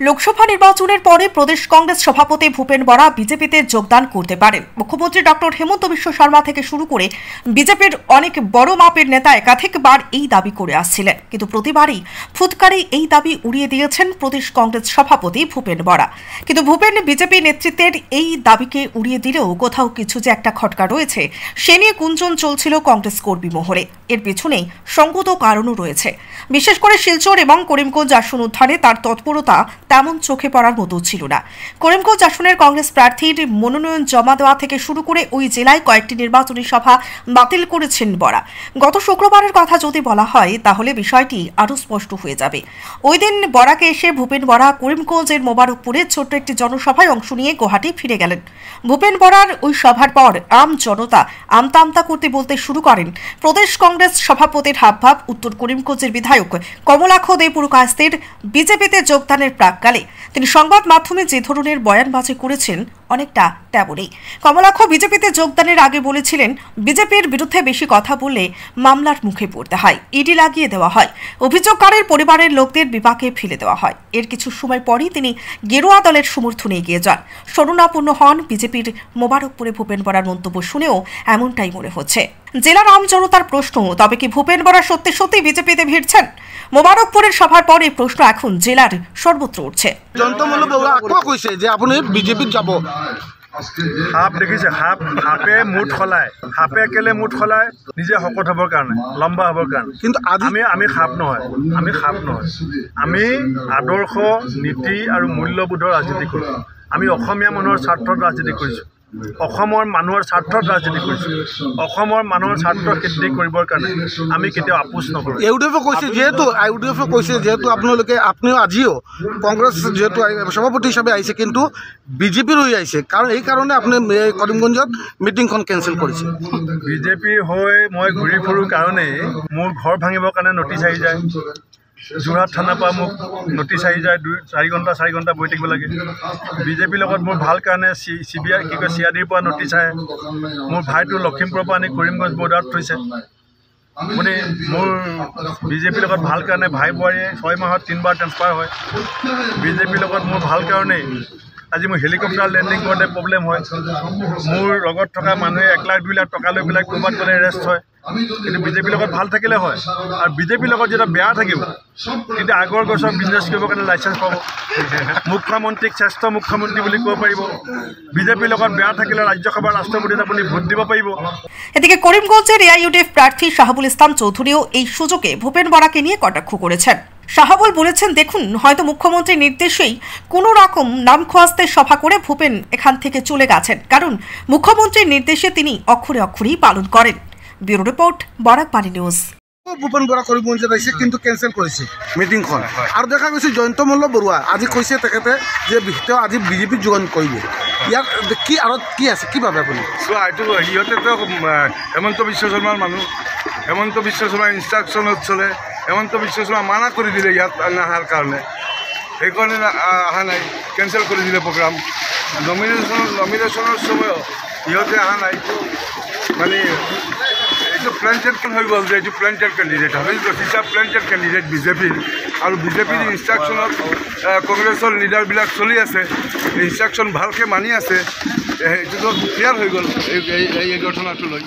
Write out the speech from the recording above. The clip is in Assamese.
লোকসভা নির্বাচনের পরে প্রদেশ কংগ্রেস সভাপতি ভূপেন বরা বিজেপিতে যোগদান করতে পারেন। মুখ্যমন্ত্রী ডক্টর হেমন্ত বিশ্ব শর্মা থেকে শুরু করে বিজেপির অনেক বড় মাপের নেতা একাধিকবার এই দাবি করে আসছিলেন, কিন্তু প্রতিবারই ফুৎকারে এই দাবি উড়িয়ে দিয়েছেন প্রদেশ কংগ্রেস সভাপতি ভূপেন বরা। কিন্তু ভূপেন বিজেপি নেতৃত্বের এই দাবিকে উড়িয়ে দিলেও কোথাও কিছু যে একটা খটকা রয়েছে সে নিয়ে গুঞ্জন চলছিল কংগ্রেস কর্মী মহলে। এর পেছনেই সঙ্গত কারণও রয়েছে। বিশেষ করে শিলচর এবং করিমগঞ্জ আসন উদ্ধারে তার তৎপরতা তেমন চোখে পড়ার মতো ছিল না। করিমগঞ্জ আসনের কংগ্রেস প্রার্থীর মনোনয়ন জমা দেওয়া থেকে শুরু করে ওই জেলায় কয়েকটি নির্বাচনী সভা বাতিল করেছেন বরা। গত শুক্রবারের কথা যদি বলা হয় তাহলে বিষয়টি আরও স্পষ্ট হয়ে যাবে। ওই দিন বরাকে এসে ভূপেন বরা করিমগঞ্জের মোবারকপুরে ছোট্ট একটি জনসভায় অংশ নিয়ে গুয়াহাটি ফিরে গেলেন। ভূপেন বরার ওই সভার পর আম জনতা আমতা আমতা করতে বলতে শুরু করেন প্রদেশ কংগ্রেস সভাপতির হাবভাব উত্তর করিমগঞ্জের বিধায়ক কমলাক্ষ দে পুরকাস্তের বিজেপিতে যোগদানের প্রাক্কালে তিনি সংবাদ মাধ্যমে যে ধরনের বয়ানবাজি করেছেন অনেকটা তেমনই। কমলাক্ষ বিজেপিতে যোগদানের আগে বলেছিলেন, বিজেপির বিরুদ্ধে বেশি কথা বললে মামলার মুখে পড়তে হয়, ইডি লাগিয়ে দেওয়া হয়, অভিযোগকারীর পরিবারের লোকদের বিপাকে ফেলে দেওয়া হয়। এর কিছু সময় পরই তিনি গেরুয়া দলের সমর্থনে এগিয়ে যান, শরণাপন্ন হন। বিজেপির মোবারকপুরে ভূপেন বরার মন্তব্য শুনেও এমনটাই মনে হচ্ছে। জেলার আম জনতার প্রশ্ন, তবে কি ভূপেন বরা সত্যি সত্যি বিজেপিতে ভিড়ছেন? মোবারকপুরের সভার পর এই প্রশ্ন এখন জেলার সর্বত্র উঠছে। সাপ দেখিছে, সাপে মুঠ সলায়, সাপে কেলে মুঠ সলায় নিজে শকত হ'বৰ কাৰণে, লম্বা হ'বৰ কাৰণে। কিন্তু আমি সাপ নহয়, আমি আদৰ্শ নীতি আৰু মূল্যবোধৰ ৰাজনীতি কৰোঁ। আমি অসমীয়া মানুহৰ স্বাৰ্থত ৰাজনীতি কৰিছোঁ, অসমৰ মানুহৰ স্বাৰ্থত ৰাজনীতি কৰিছোঁ, অসমৰ মানুহৰ স্বাৰ্থ সিদ্ধি কৰিবৰ কাৰণে আমি কেতিয়াও আপোচ নকৰোঁ। ইউডিএফে কৈছে যিহেতু আপুনিও আজিও কংগ্ৰেছ যেহেতু সভাপতি হিচাপে আহিছে, কিন্তু বিজেপিৰ হৈ আহিছে, কাৰণ এই কাৰণে আপুনি কৰিমগঞ্জত মিটিংখন কেঞ্চেল কৰিছে। বিজেপিৰ হৈ মই ঘূৰি ফুৰোঁ কাৰণেই মোৰ ঘৰ ভাঙিবৰ কাৰণে নটিচ আহি যায়। যোৰহাট থানাৰ পৰা মোক নটিচ আহি যায়, 4 ঘণ্টা বহি থাকিব লাগে। বিজেপিৰ লগত মোৰ ভাল কাৰণে CBI CIDৰ পৰা নটিচ আহে। মোৰ ভাইটো লখিমপুৰৰ পৰা আনি কৰিমগঞ্জ বৰ্ডাৰত থৈছে। মানে মোৰ বিজেপিৰ লগত ভাল কাৰণে ভাই বোৱাৰীয়ে 6 মাহত 3বাৰ ট্ৰেন্সফাৰ হয়। বিজেপিৰ লগত মোৰ ভাল কাৰণেই আজি মোৰ হেলিকপ্টাৰ লেণ্ডিং কৰোঁতে প্ৰব্লেম হয়। মোৰ লগত থকা মানুহে 1 লাখ 2 লাখ টকা লৈ পেলাই ক'ৰবাত গ'লে এৰেষ্ট হয়। কিন্তু বিজেপিৰ লগত ভাল থাকিলে হয়, আৰু বিজেপিৰ লগত যেতিয়া বেয়া থাকিব তেতিয়া আগৰ গছৰ বিজনেছ কৰিবৰ কাৰণে লাইচেঞ্চ পাব, মুখ্যমন্ত্ৰীক শ্ৰেষ্ঠ মুখ্যমন্ত্ৰী বুলি ক'ব পাৰিব। বিজেপিৰ লগত বেয়া থাকিলে ৰাজ্যসভাৰ ৰাষ্ট্ৰপতিত আপুনি ভোট দিব পাৰিব। এদিকে করিমগঞ্জের এআইইউডিএফ প্রার্থী শাহাবুল ইসলাম চৌধুরীও এই সুযোগে ভূপেন বরাকে নিয়ে কটাক্ষ করেছেন। শাহাবুল বলেছেন, দেখুন, হয়তো মুখ্যমন্ত্রীর নির্দেশেই কোনো রকম নাম খোয়াজতে সভা করে ভূপেন এখান থেকে চলে গেছেন, কারণ মুখ্যমন্ত্রীর নির্দেশে তিনি অক্ষরে অক্ষরেই পালন করেন। Bureau report, Barakbani news. Bhupen Bora কৰিমগঞ্জত আহিছে, কিন্তু কেঞ্চেল কৰিছে মিটিংখন। আৰু দেখা গৈছে জয়ন্ত মল্ল বৰুৱা আজি কৈছে তেখেতে যে তেওঁ আজি বিজেপিত যোগদান কৰিব। ইয়াৰ কি আঁৰত কি আছে, কি ভাবে আপুনি? চোৱা, এইটো সিহঁতেতো হেমন্ত বিশ্ব শৰ্মাৰ মানুহ, হেমন্ত বিশ্ব শৰ্মাৰ ইনষ্ট্ৰাকশ্যনত চলে। হেমন্ত বিশ্ব শৰ্মা মানা কৰি দিলে ইয়াত নহাৰ কাৰণে, সেইকাৰণে অহা নাই, কেঞ্চেল কৰি দিলে প্ৰগ্ৰাম। নমিনেশ্যনৰ সময়ত সিহঁতে অহা নাই, মানে এইটো প্লেণ্টেড হৈ গ'ল যে এইটো প্লেণ্টেড কেণ্ডিডেট হয়, প্লেণ্টেড কেণ্ডিডেট বিজেপিৰ। আৰু বিজেপিৰ ইনষ্ট্ৰাকশ্যনত কংগ্ৰেছৰ লিডাৰবিলাক চলি আছে, ইনষ্ট্ৰাকশ্যন ভালকৈ মানি আছে। এইটোতো ক্লিয়াৰ হৈ গ'ল এই ঘটনাটো লৈ।